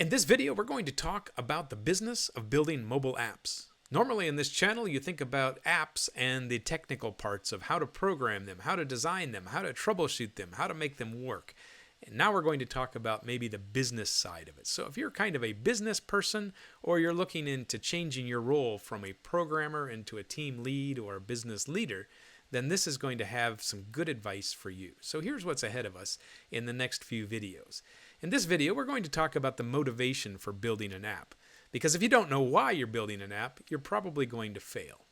In this video, we're going to talk about the business of building mobile apps. Normally in this channel, you think about apps and the technical parts of how to program them, how to design them, how to troubleshoot them, how to make them work. And now we're going to talk about maybe the business side of it. So if you're kind of a business person or you're looking into changing your role from a programmer into a team lead or a business leader, then this is going to have some good advice for you. So here's what's ahead of us in the next few videos. In this video, we're going to talk about the motivation for building an app. Because if you don't know why you're building an app, you're probably going to fail.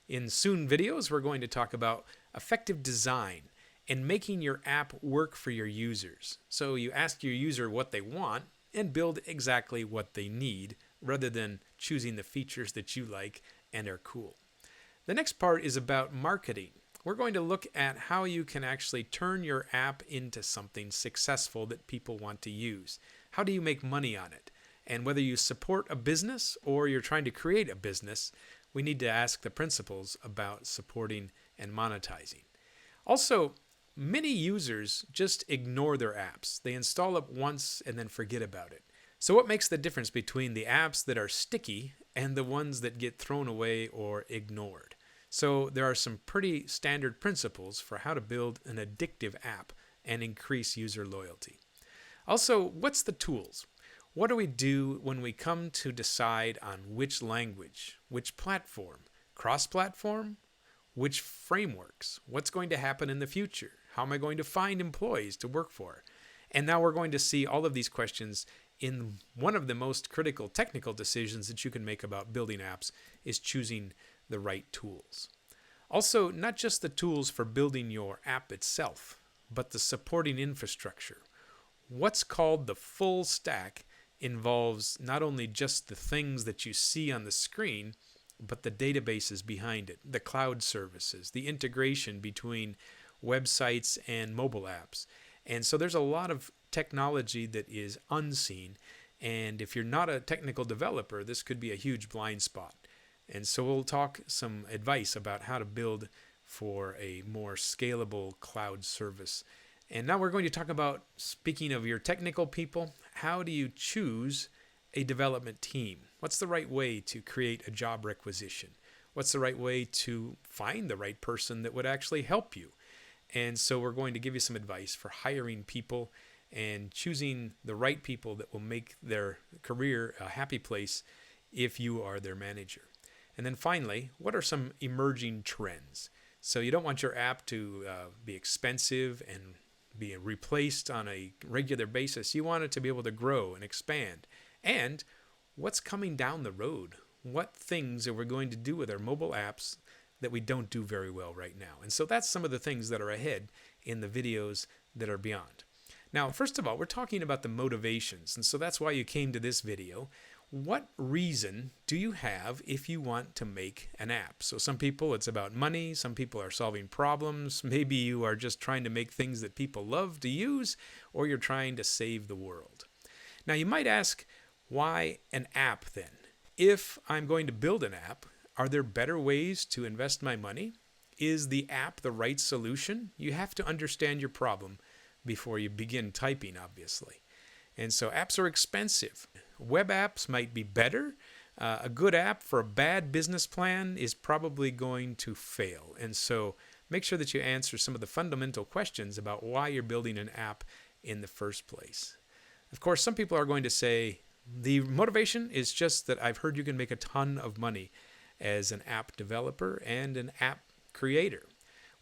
In soon videos, we're going to talk about effective design and making your app work for your users. So you ask your user what they want and build exactly what they need rather than choosing the features that you like and are cool. The next part is about marketing. We're going to look at how you can actually turn your app into something successful that people want to use. How do you make money on it? And whether you support a business or you're trying to create a business, we need to ask the principles about supporting and monetizing. Also, many users just ignore their apps. They install it once and then forget about it. So what makes the difference between the apps that are sticky and the ones that get thrown away or ignored? So there are some pretty standard principles for how to build an addictive app and increase user loyalty. Also, what's the tools? What do we do when we come to decide on which language, which platform, cross-platform, which frameworks, what's going to happen in the future? How am I going to find employees to work for? And now we're going to see all of these questions in one of the most critical technical decisions that you can make about building apps is choosing the right tools. Also, not just the tools for building your app itself, but the supporting infrastructure. What's called the full stack involves not only just the things that you see on the screen, but the databases behind it, the cloud services, the integration between websites and mobile apps. And so there's a lot of technology that is unseen. And if you're not a technical developer, this could be a huge blind spot. And so we'll talk some advice about how to build for a more scalable cloud service. And now we're going to talk about, speaking of your technical people, how do you choose a development team? What's the right way to create a job requisition? What's the right way to find the right person that would actually help you? And so we're going to give you some advice for hiring people and choosing the right people that will make their career a happy place if you are their manager. And then finally, what are some emerging trends? So you don't want your app to be expensive and be replaced on a regular basis. You want it to be able to grow and expand. And what's coming down the road? What things are we going to do with our mobile apps that we don't do very well right now? And so that's some of the things that are ahead in the videos that are beyond. Now, first of all, we're talking about the motivations. And so that's why you came to this video. What reason do you have if you want to make an app? So some people, it's about money. Some people are solving problems. Maybe you are just trying to make things that people love to use, or you're trying to save the world. Now, you might ask, why an app then? If I'm going to build an app, are there better ways to invest my money? Is the app the right solution? You have to understand your problem before you begin typing, obviously. And so apps are expensive. Web apps might be better. A good app for a bad business plan is probably going to fail. And so make sure that you answer some of the fundamental questions about why you're building an app in the first place. Of course, some people are going to say, the motivation is just that I've heard you can make a ton of money as an app developer and an app creator.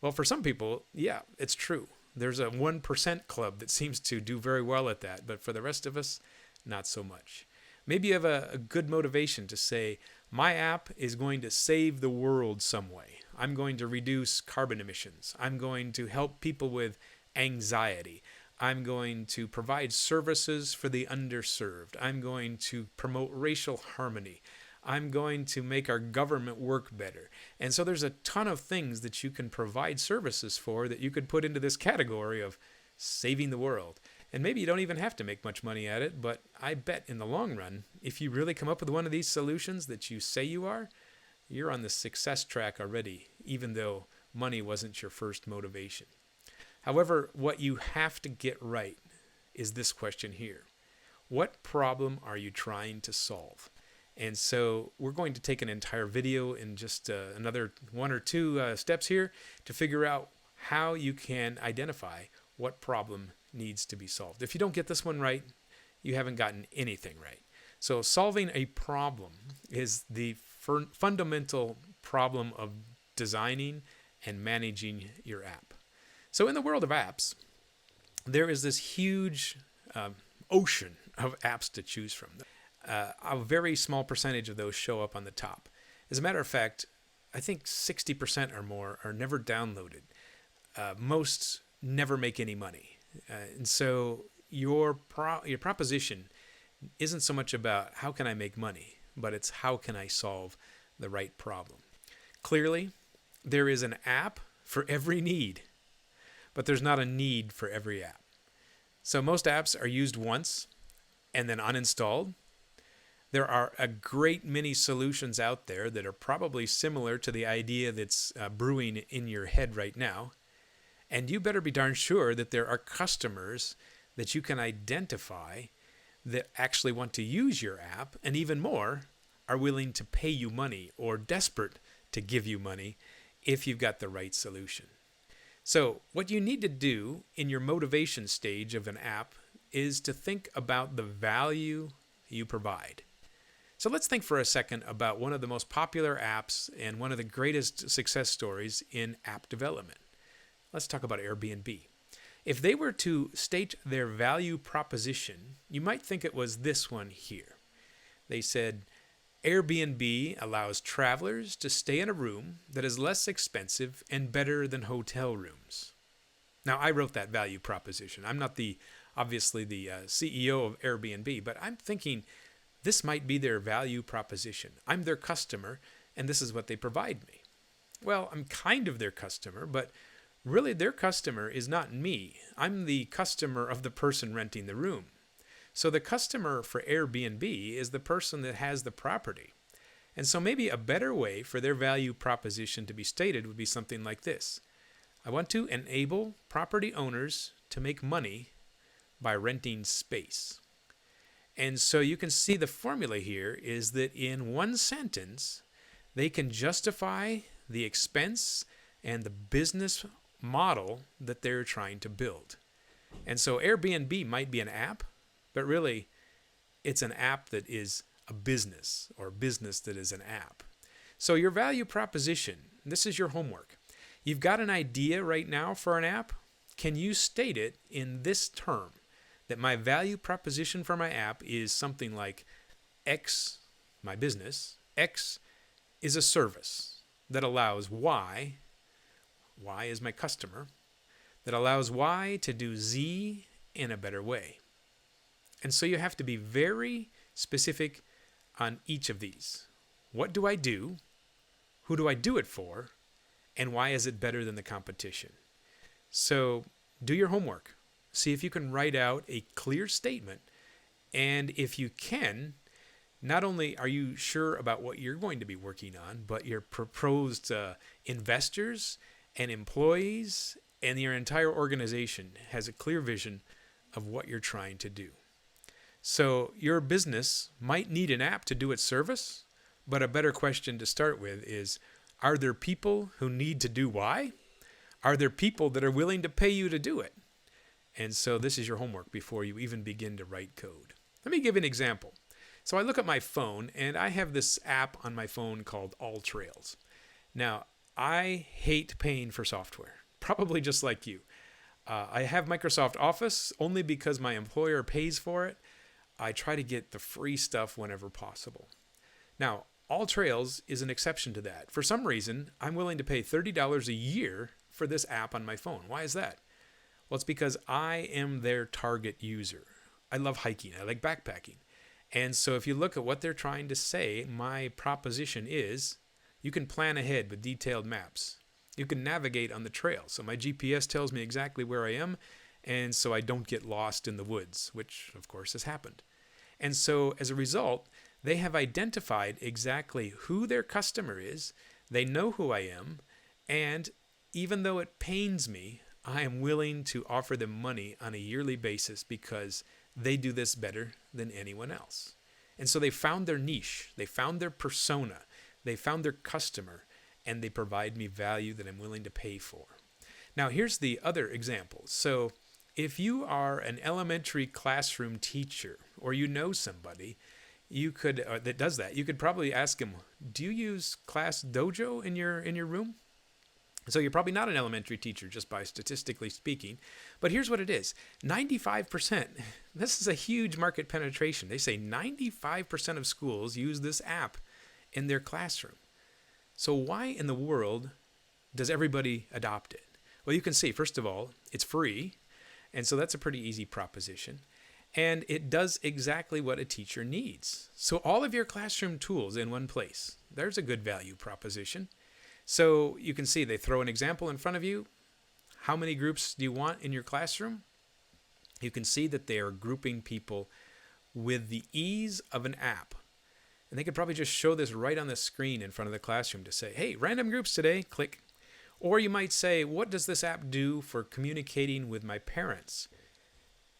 Well, for some people, yeah, it's true. There's a 1% club that seems to do very well at that, but for the rest of us, not so much. Maybe you have a good motivation to say, my app is going to save the world some way. I'm going to reduce carbon emissions. I'm going to help people with anxiety. I'm going to provide services for the underserved. I'm going to promote racial harmony. I'm going to make our government work better. And so there's a ton of things that you can provide services for that you could put into this category of saving the world. And maybe you don't even have to make much money at it, but I bet in the long run, if you really come up with one of these solutions that you say you are, you're on the success track already, even though money wasn't your first motivation. However, what you have to get right is this question here. What problem are you trying to solve? And so we're going to take an entire video in just another one or two steps here to figure out how you can identify what problem needs to be solved. If you don't get this one right, you haven't gotten anything right. So solving a problem is the fundamental problem of designing and managing your app. So in the world of apps, there is this huge ocean of apps to choose from. A very small percentage of those show up on the top. As a matter of fact, I think 60% or more are never downloaded. Most never make any money. And so your proposition isn't so much about how can I make money, but it's how can I solve the right problem. Clearly, there is an app for every need, but there's not a need for every app. So most apps are used once and then uninstalled. There are a great many solutions out there that are probably similar to the idea that's brewing in your head right now. And you better be darn sure that there are customers that you can identify that actually want to use your app, and even more, are willing to pay you money or desperate to give you money if you've got the right solution. So what you need to do in your motivation stage of an app is to think about the value you provide. So let's think for a second about one of the most popular apps and one of the greatest success stories in app development. Let's talk about Airbnb. If they were to state their value proposition, you might think it was this one here. They said, Airbnb allows travelers to stay in a room that is less expensive and better than hotel rooms. Now, I wrote that value proposition. I'm not obviously the CEO of Airbnb, but I'm thinking this might be their value proposition. I'm their customer, and this is what they provide me. Well, I'm kind of their customer, but really their customer is not me. I'm the customer of the person renting the room. So the customer for Airbnb is the person that has the property. And so maybe a better way for their value proposition to be stated would be something like this. I want to enable property owners to make money by renting space. And so you can see the formula here is that in one sentence, they can justify the expense and the business model that they're trying to build. And so Airbnb might be an app, but really it's an app that is a business, or a business that is an app. So your value proposition, this is your homework. You've got an idea right now for an app. Can you state it in this term? That my value proposition for my app is something like X, my business, X is a service that allows Y is my customer, that allows Y to do Z in a better way. And so you have to be very specific on each of these. What do I do? Who do I do it for? And why is it better than the competition? So do your homework. See if you can write out a clear statement. And if you can, not only are you sure about what you're going to be working on, but your proposed investors and employees and your entire organization has a clear vision of what you're trying to do. So your business might need an app to do its service, but a better question to start with is, are there people who need to do Y? Are there people that are willing to pay you to do it? And so this is your homework before you even begin to write code. Let me give an example. So I look at my phone, and I have this app on my phone called AllTrails. Now, I hate paying for software, probably just like you. I have Microsoft Office only because my employer pays for it. I try to get the free stuff whenever possible. Now, AllTrails is an exception to that. For some reason, I'm willing to pay $30 a year for this app on my phone. Why is that? Well, it's because I am their target user. I love hiking. I like backpacking. And so if you look at what they're trying to say, my proposition is you can plan ahead with detailed maps. You can navigate on the trail. So my GPS tells me exactly where I am, and so I don't get lost in the woods, which of course has happened. And so as a result, they have identified exactly who their customer is. They know who I am. And even though it pains me, I am willing to offer them money on a yearly basis because they do this better than anyone else. And so they found their niche, they found their persona, they found their customer, and they provide me value that I'm willing to pay for. Now, here's the other example. So if you are an elementary classroom teacher, or you know somebody that does that, you could probably ask them, do you use Class Dojo in your room? So you're probably not an elementary teacher, just by statistically speaking. But here's what it is. 95%. This is a huge market penetration. They say 95% of schools use this app in their classroom. So why in the world does everybody adopt it? Well, you can see, first of all, it's free. And so that's a pretty easy proposition. And it does exactly what a teacher needs. So all of your classroom tools in one place. There's a good value proposition. So you can see they throw an example in front of you. How many groups do you want in your classroom? You can see that they are grouping people with the ease of an app. And they could probably just show this right on the screen in front of the classroom to say, hey, random groups today, click. Or you might say, what does this app do for communicating with my parents?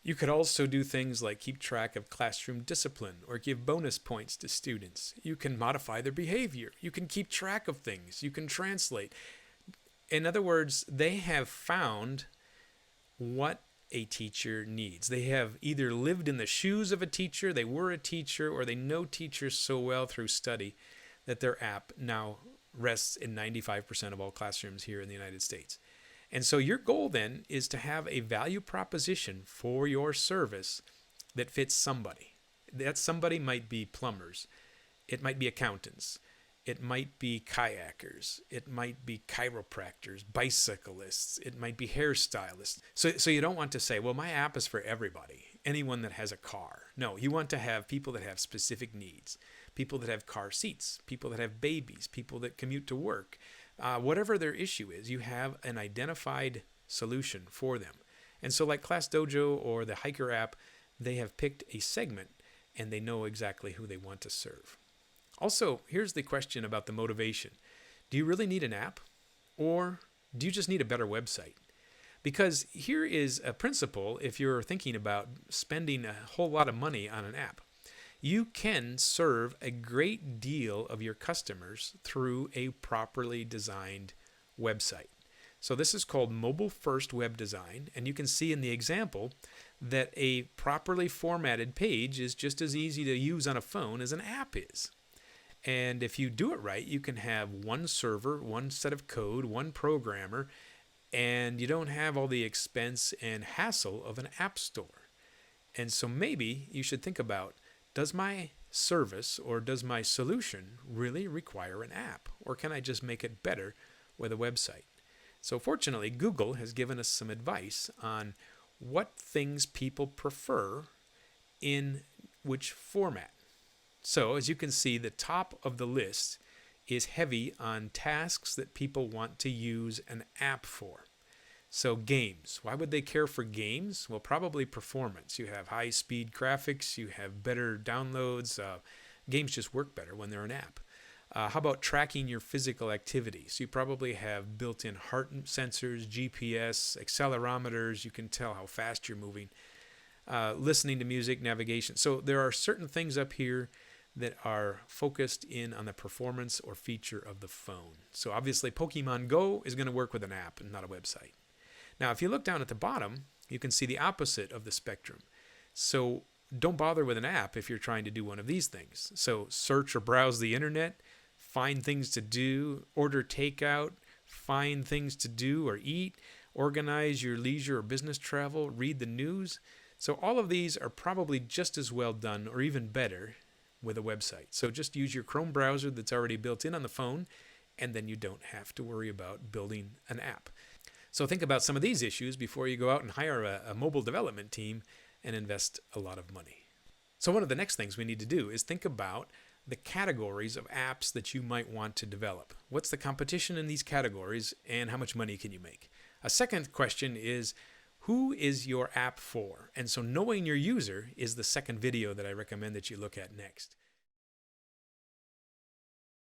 You could also do things like keep track of classroom discipline or give bonus points to students. You can modify their behavior. You can keep track of things. You can translate. In other words, they have found what a teacher needs. They have either lived in the shoes of a teacher, they were a teacher, or they know teachers so well through study that their app now rests in 95% of all classrooms here in the United States. And so your goal then is to have a value proposition for your service that fits somebody. That somebody might be plumbers. It might be accountants. It might be kayakers. It might be chiropractors, bicyclists. It might be hairstylists. So you don't want to say, well, my app is for everybody, anyone that has a car. No, you want to have people that have specific needs, people that have car seats, people that have babies, people that commute to work. Whatever their issue is, you have an identified solution for them. And so like Class Dojo or the Hiker app, they have picked a segment and they know exactly who they want to serve. Also, here's the question about the motivation. Do you really need an app, or do you just need a better website? Because here is a principle if you're thinking about spending a whole lot of money on an app. You can serve a great deal of your customers through a properly designed website. So this is called mobile first web design, and you can see in the example that a properly formatted page is just as easy to use on a phone as an app is. And if you do it right, you can have one server, one set of code, one programmer, and you don't have all the expense and hassle of an app store. And so maybe you should think about, does my service or does my solution really require an app? Or can I just make it better with a website? So fortunately, Google has given us some advice on what things people prefer in which format. So as you can see, the top of the list is heavy on tasks that people want to use an app for. So games. Why would they care for games? Well, probably performance. You have high-speed graphics. You have better downloads. Games just work better when they're an app. How about tracking your physical activity? So you probably have built-in heart sensors, GPS, accelerometers. You can tell how fast you're moving. Listening to music, navigation. So there are certain things up here that are focused in on the performance or feature of the phone. So obviously Pokemon Go is going to work with an app and not a website. Now, if you look down at the bottom, you can see the opposite of the spectrum. So don't bother with an app if you're trying to do one of these things. So search or browse the internet, find things to do, order takeout, find things to do or eat, organize your leisure or business travel, read the news. So all of these are probably just as well done or even better with a website. So just use your Chrome browser that's already built in on the phone, and then you don't have to worry about building an app. So think about some of these issues before you go out and hire a mobile development team and invest a lot of money. So one of the next things we need to do is think about the categories of apps that you might want to develop. What's the competition in these categories, and how much money can you make? A second question is, who is your app for? And so knowing your user is the second video that I recommend that you look at next.